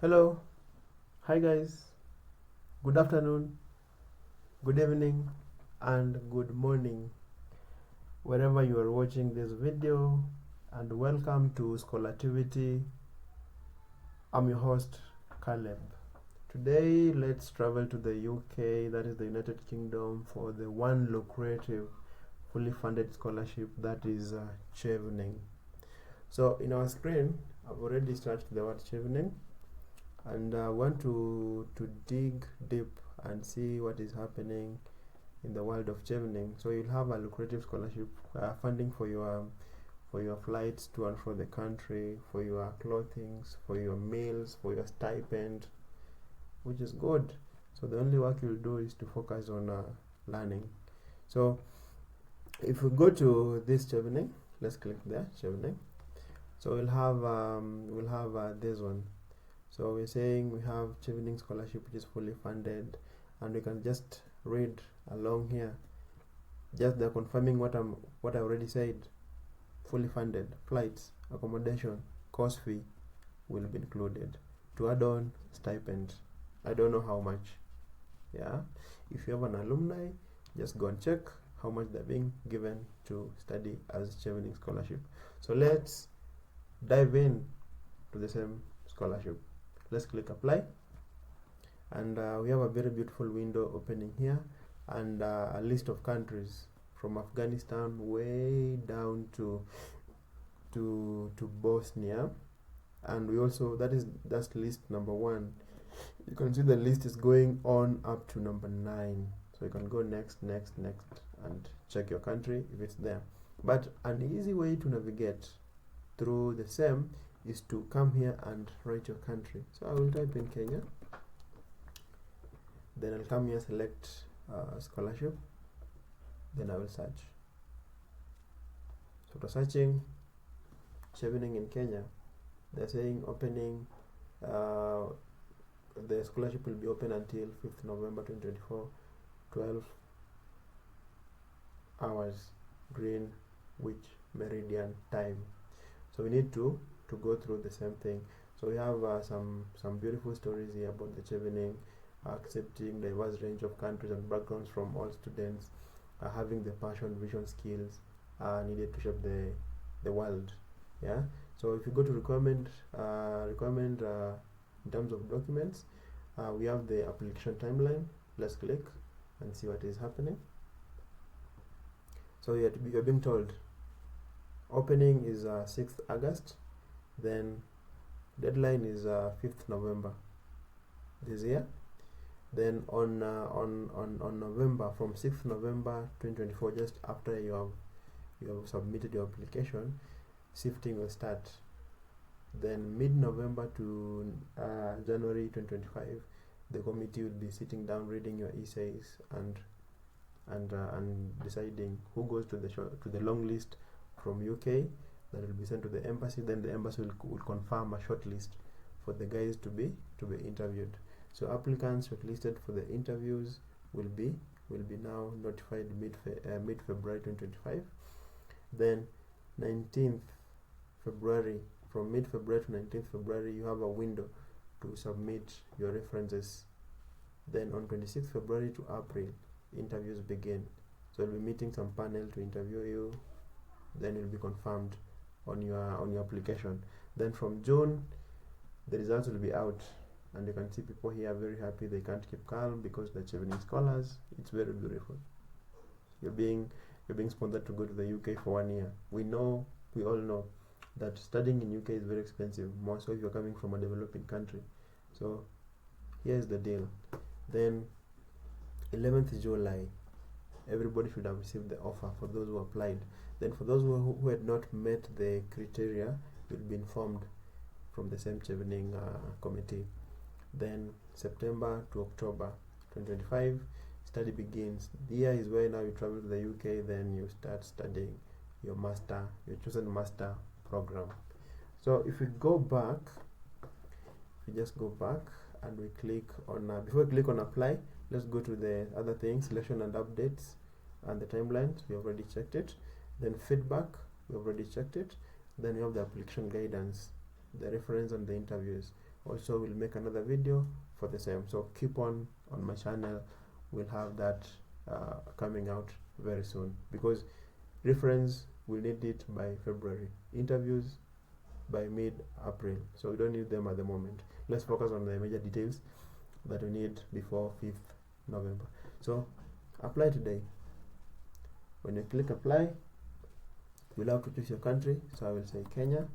Hello, hi guys, good afternoon, good evening, and good morning, wherever you are watching this video, and welcome to Scholativity. I'm your host, Caleb. Today, let's travel to the UK, that is the United Kingdom, for the one lucrative, fully funded scholarship that is Chevening. So, in our screen, I've already searched the word Chevening, and I want to dig deep and see what is happening in the world of Chevening. So you'll have a lucrative scholarship funding for your flights to and from the country, for your clothing, for your meals, for your stipend, which is good. So the only work you'll do is to focus on learning. So if we go to this Chevening, let's click there, Chevening. So we'll have this one. So we're saying we have Chevening scholarship, which is fully funded, and we can just read along here. Just they're confirming what I already said. Fully funded, flights, accommodation, course fee will be included. To add on, stipend. I don't know how much. Yeah, if you have an alumni, just go and check how much they're being given to study as Chevening scholarship. So let's dive in to the same scholarship. Let's click apply, and we have a very beautiful window opening here, and a list of countries from Afghanistan way down to Bosnia. And we also, that's list number 1. You can see the list is going on up to number 9, so you can go next and check your country if it's there. But an easy way to navigate through the same is to come here and write your country. So I will type in Kenya, then I'll come here, select scholarship, then I will search. So for searching Chevening in Kenya, they're saying opening, the scholarship will be open until 5th November 2024, 12 hours Greenwich Meridian time. So we need to go through the same thing. So we have some beautiful stories here about the Chevening, accepting diverse range of countries and backgrounds from all students, having the passion, vision, skills needed to shape the world. Yeah. So if you go to requirement in terms of documents, we have the application timeline. Let's click and see what is happening. So you're being told opening is 6th August, then deadline is 5th November this year. Then on November, from 6th November 2024, just after you have submitted your application, sifting will start. Then mid-November to January 2025, the committee will be sitting down, reading your essays and deciding who goes to the long list from UK that will be sent to the embassy. Then the embassy will confirm a short list for the guys to be interviewed. So applicants shortlisted for the interviews will be now notified mid-February 2025. Then 19th February, from mid-February to 19th February, you have a window to submit your references. Then on 26th February to April, interviews begin. So you'll be meeting some panel to interview you. Then you'll be confirmed on your application. Then from June, the results will be out, and you can see people here very happy. They can't keep calm because they're Chevening scholars. It's very beautiful. You're being sponsored to go to the UK for 1 year. We all know that studying in UK is very expensive, more so if you're coming from a developing country. So here's the deal. Then 11th July, everybody should have received the offer for those who applied. Then for those who had not met the criteria, you'll be informed from the same Chevening committee. Then September to October 2025, study begins. The year is where now you travel to the UK, then you start studying your chosen master program. So if we just go back and we click on before we click on apply, let's go to the other things, selection and updates, and the timelines. We already checked it. Then feedback, we already checked it. Then you have the application guidance, the reference, and the interviews. also will make another video for the same. So keep on my channel. We'll have that coming out very soon, because reference we need it by February, interviews by mid-April, so we don't need them at the moment. Let's focus on the major details that we need before 5th November. So apply today. When you click apply, you'll have to choose your country. So I will say Kenya,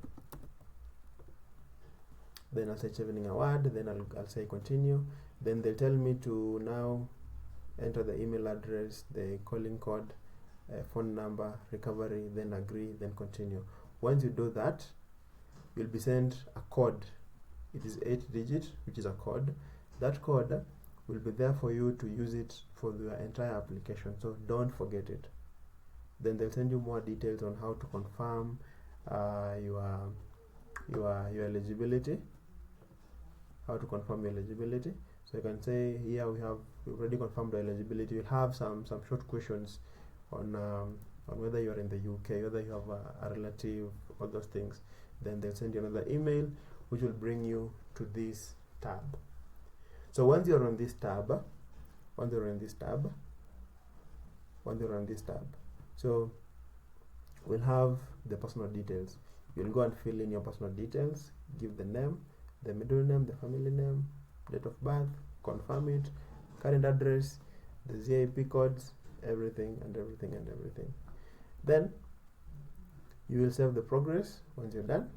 then I'll say Chevening Award, then I'll say continue. Then they'll tell me to now enter the email address, the calling code, phone number, recovery, then agree, then continue. Once you do that, you'll be sent a code. It is 8 digits, which is a code. That code will be there for you to use it for your entire application, so don't forget it. Then they'll send you more details on how to confirm your eligibility, how to confirm your eligibility. So you can say here we've already confirmed the eligibility. You'll have some short questions on whether you're in the UK, whether you have a relative, all those things. Then they'll send you another email which will bring you to this tab. So once you're on this tab, so we'll have the personal details. You'll go and fill in your personal details, give the name, the middle name, the family name, date of birth, confirm it, current address, the ZIP codes, everything. Then you will save the progress. Once you're done,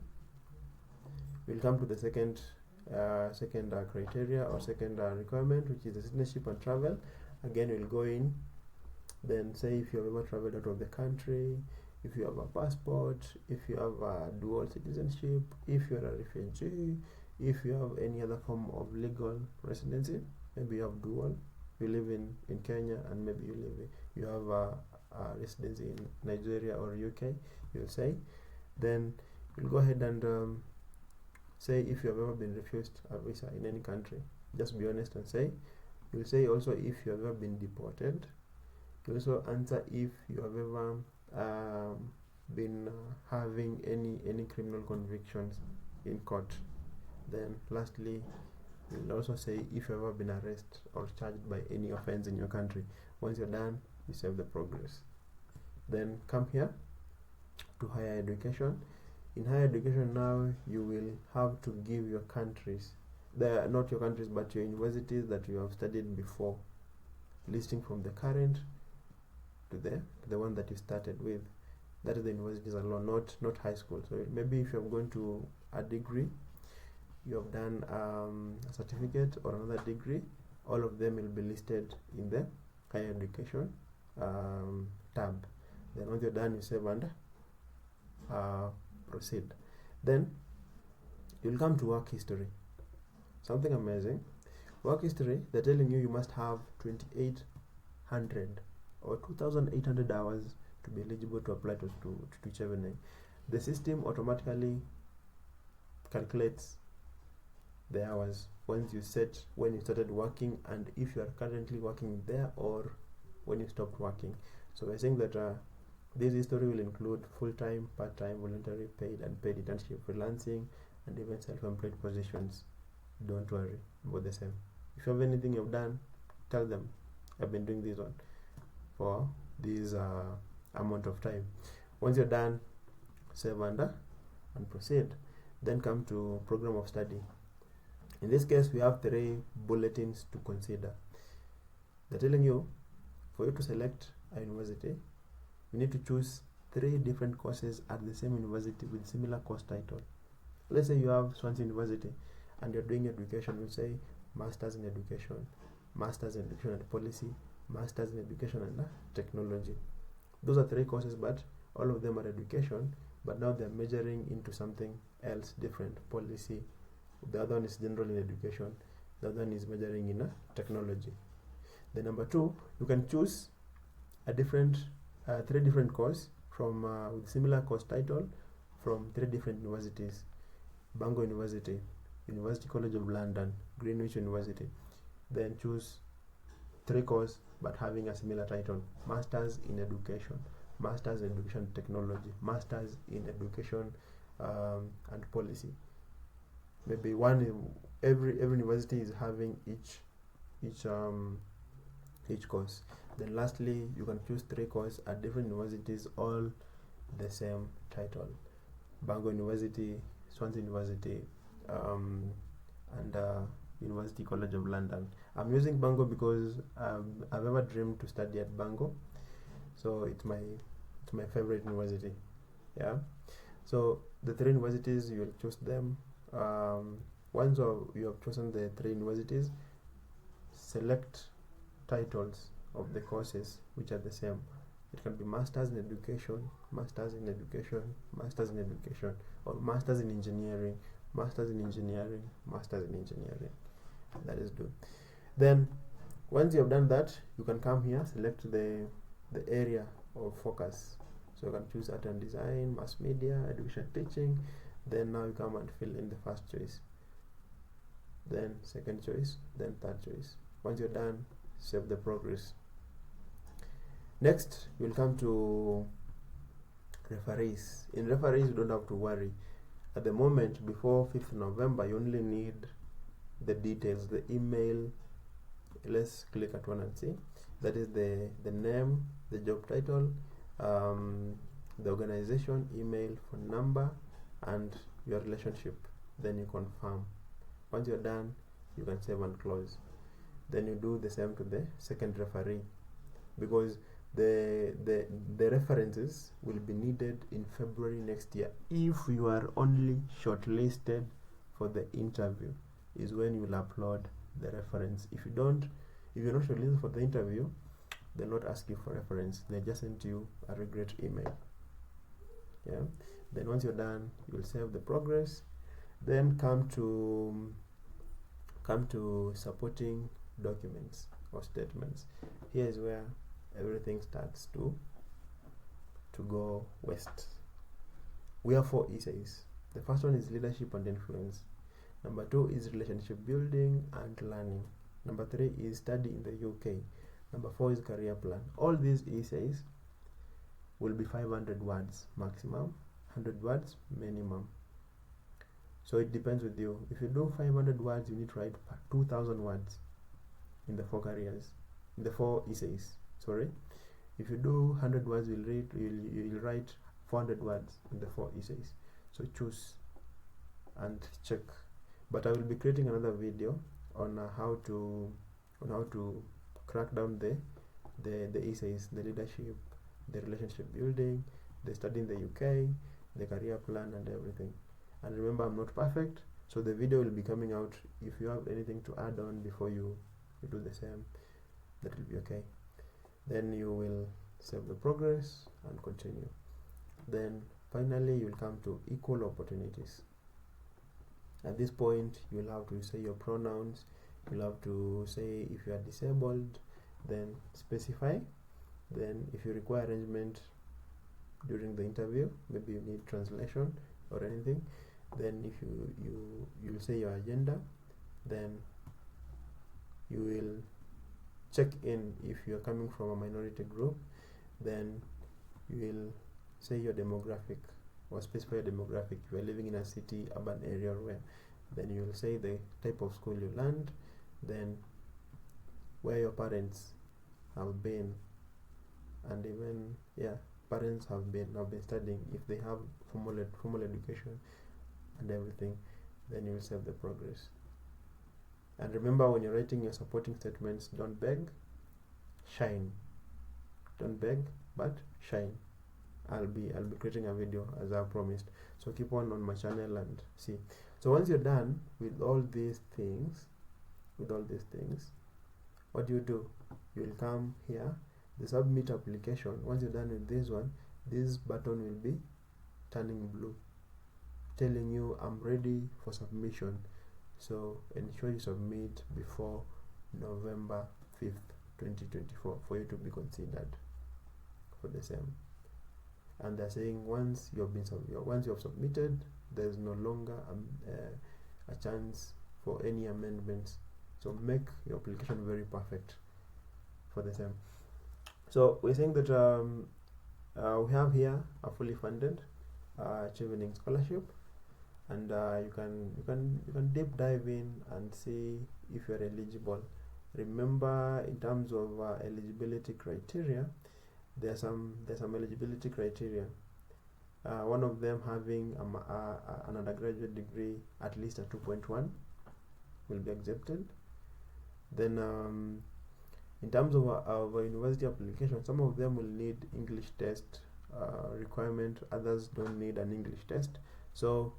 we'll come to the second criteria or second requirement, which is the citizenship and travel. Again, we'll go in, then say if you have ever traveled out of the country, if you have a passport, if you have a dual citizenship, if you're a refugee, if you have any other form of legal residency. Maybe you have dual, you live in Kenya, and maybe you have a residency in Nigeria or UK, you'll say. Then you'll go ahead and say if you have ever been refused a visa in any country. Just be honest and say. You'll say also if you have ever been deported. You'll also answer if you have ever been having any criminal convictions in court. Then lastly, you'll also say if you've ever been arrested or charged by any offense in your country. Once you're done, you save the progress. Then come here to higher education. In higher education now, you will have to give your countries, not your countries, but your universities that you have studied before, listing from the current to the one that you started with. That is the universities alone, not high school. So maybe if you're going to a degree, you have done a certificate or another degree, all of them will be listed in the higher education tab. Then once you're done, you save and proceed. Then you'll come to work history. Something amazing. Work history, they're telling you must have 2,800 or 2,800 hours to be eligible to apply to Chevening. The system automatically calculates the hours once you set when you started working, and if you are currently working there or when you stopped working. So we're saying that this history will include full-time, part-time, voluntary, paid, and paid internship, freelancing, and even self-employed positions. Don't worry about the same. If you have anything you've done, tell them I've been doing this one for this amount of time. Once you're done, save and proceed. Then come to program of study. In this case, we have 3 bulletins to consider. They're telling you, for you to select a university, you need to choose 3 different courses at the same university with similar course title. Let's say you have Swansea University and you're doing education. You say Masters in Education, Masters in Education and Policy, Masters in Education and Technology. Those are 3 courses, but all of them are education, but now they're measuring into something else different, policy. The other one is general in education, the other one is measuring in technology. The number 2, you can choose a different 3 different courses from with similar course title from 3 different universities: Bangor University, University College of London, Greenwich University. Then choose 3 courses but having a similar title: Masters in Education, Masters in Education Technology, Masters in Education and Policy. maybe every university is having each course. Then lastly, you can choose 3 courses at different universities, all the same title: Bangor University, Swansea University, and University College of London. I'm using Bangor because I've ever dreamed to study at Bangor, so it's my favorite university. Yeah. So the 3 universities, you'll choose them. Once you have chosen the 3 universities, select titles of the courses which are the same. It can be Masters in Education, Masters in Education, Masters in Education, or Masters in Engineering, Masters in Engineering, Masters in Engineering. That is good. Then once you have done that, you can come here, select the area of focus. So you can choose art and design, mass media, education teaching. Then now you come and fill in the first choice, then second choice, then third choice. Once you're done, save the progress. Next, you'll come to referees. In referees, you don't have to worry. At the moment, before 5th November, you only need the details, the email. Let's click at one and see. That is the name, the job title, the organization, email, phone number, and your relationship. Then you confirm. Once you're done, you can save and close. Then you do the same to the second referee, because the references will be needed in February next year. If you are only shortlisted for the interview, is when you will upload the reference. If you're not shortlisted for the interview, they'll not ask you for reference. They just send you a regret email. Yeah. Then once you're done, you'll save the progress. Then come to supporting documents or statements. Here is where everything starts to go west. We have 4 essays. The first one is leadership and influence. Number 2 is relationship building and learning. Number 3 is study in the UK. Number 4 is career plan. All these essays will be 500 words maximum, 100 words minimum. So it depends with you. If you do 500 words, you need to write 2,000 words in the 4 careers, in the 4 essays. Sorry. If you do 100 words, you'll write 400 words in the 4 essays. So choose and check. But I will be creating another video on how to crack down the essays, the leadership, the relationship building, the study in the UK, the career plan, and everything. And remember, I'm not perfect, so the video will be coming out. If you have anything to add on before you do the same, that will be okay. Then you will save the progress and continue. Then finally, you will come to equal opportunities. At this point, you'll have to say your pronouns. You'll have to say if you are disabled, then specify. Then if you require arrangement during the interview, maybe you need translation or anything, then if you'll say your agenda. Then you will check in if you are coming from a minority group. Then you will say your demographic or specify your demographic. If you are living in a city, urban area, or where, then you will say the type of school you land, then where your parents have been, and even parents have been studying, if they have formal education and everything. Then you will save the progress. And remember, when you're writing your supporting statements, don't beg, shine. Don't beg, but shine. I'll be creating a video as I promised. So keep on my channel and see. So once you're done with all these things, what do? You'll come here, the submit application. Once you're done with this one, this button will be turning blue, telling you I'm ready for submission. So ensure you submit before November 5th, 2024 for you to be considered for the same. And they're saying once you have submitted, there's no longer a chance for any amendments. So make your application very perfect for the same. So we're saying that we have here a fully funded Chevening scholarship, and you can deep dive in and see if you are eligible. Remember, in terms of eligibility criteria, there's some eligibility criteria. One of them having an undergraduate degree at least a 2.1 will be accepted. Then in terms of a university application, some of them will need English test requirement, others don't need an English test. So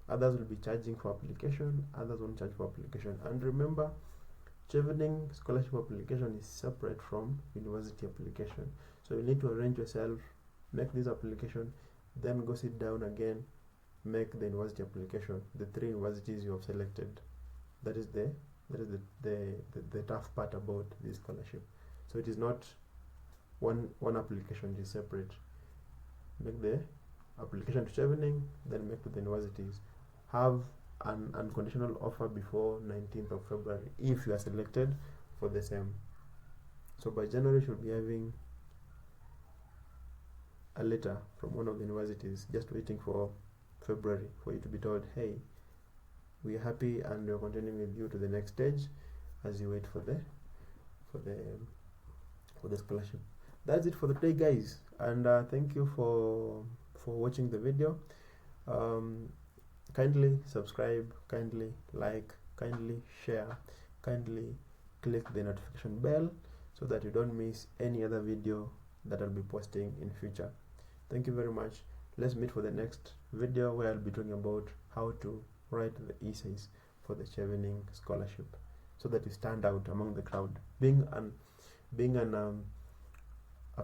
others will be charging for application, others won't charge for application. And remember, Chevening scholarship application is separate from university application. So you need to arrange yourself, make this application, then go sit down again, make the university application. The 3 universities you have selected. That is the tough part about this scholarship. So it is not one application, it is separate. Make the application to Chevening, then make to the universities. Have an unconditional offer before 19th of February if you are selected for the same. So by January you should be having a letter from one of the universities, just waiting for February for you to be told, hey, we are happy and we are continuing with you to the next stage, as you wait for the scholarship. That's it for the day, guys, and thank you for watching the video. Kindly subscribe, kindly like, kindly share, kindly click the notification bell so that you don't miss any other video that I'll be posting in future. Thank you very much. Let's meet for the next video where I'll be talking about how to write the essays for the Chevening scholarship so that you stand out among the crowd. Being a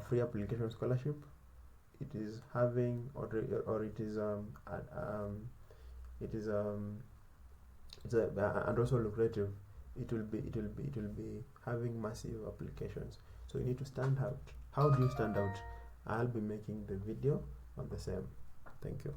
free application scholarship, it is having and also lucrative. It will be having massive applications, so you need to stand out. How do you stand out? I'll be making the video on the same. Thank you.